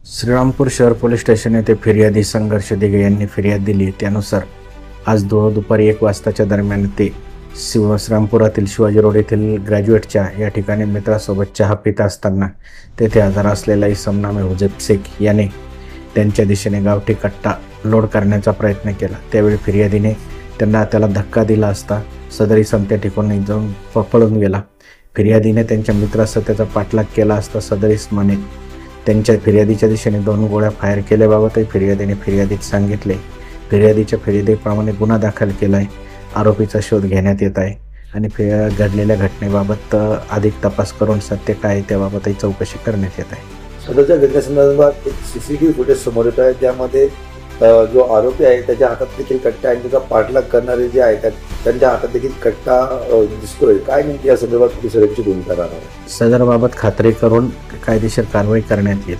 श्रीरामपूर शहर police station येथे फिर्यादी संघर्ष दिघे यांनी फिर्याद दिली. त्यानुसार आज दुपारी 1 वाजताच्या दरम्यान ते श्रीरामपुरातील शिवाजी रोड येथील ग्रॅज्युएटच्या या ठिकाणी मित्रासोबत चहा पित असताना तेथे हजर असलेला इसम नामे हुजेब शेख याने त्यांच्या दिशेने गावठी कट्टा लोड करण्याचा प्रयत्न केला. त्यावेळी फिर्यादीने त्याला धक्का दिला असता सदर इसम त्या ठिकाणी जाऊन पळून गेला. फिर्यादीने त्यांच्या मित्रासह त्याचा पाठलाग केला असता सदर इसमाने त्यांच्या फिर्यादीच्या दिशेने 2 गोळ्या फायर केल्याबाबतही फिर्यादीने फिर्यादीत सांगितले. फिर्यादीच्या फिर्यादीप्रमाणे गुन्हा दाखल केला आहे. आरोपीचा शोध घेण्यात येत आहे आणि घडलेल्या घटनेबाबत अधिक तपास करून सत्य काय आहे त्याबाबतही चौकशी करण्यात येत आहे. सदरच्या घटनेसंदर्भात एक CCTV फुटेज समोर येत आहे. त्यामध्ये जो आरोपी आहे त्याच्या हातात देखील कट्टा आणि त्याचा पाठलाग करणारे जे आहेत त्यांच्या हातात देखील कट्टा दिसतोय. काय नेमकी या संदर्भात पोलिसांची भूमिका राहणार आहे? सदरबाबत खात्री करून कायदेशीर कारवाई करण्यात येईल.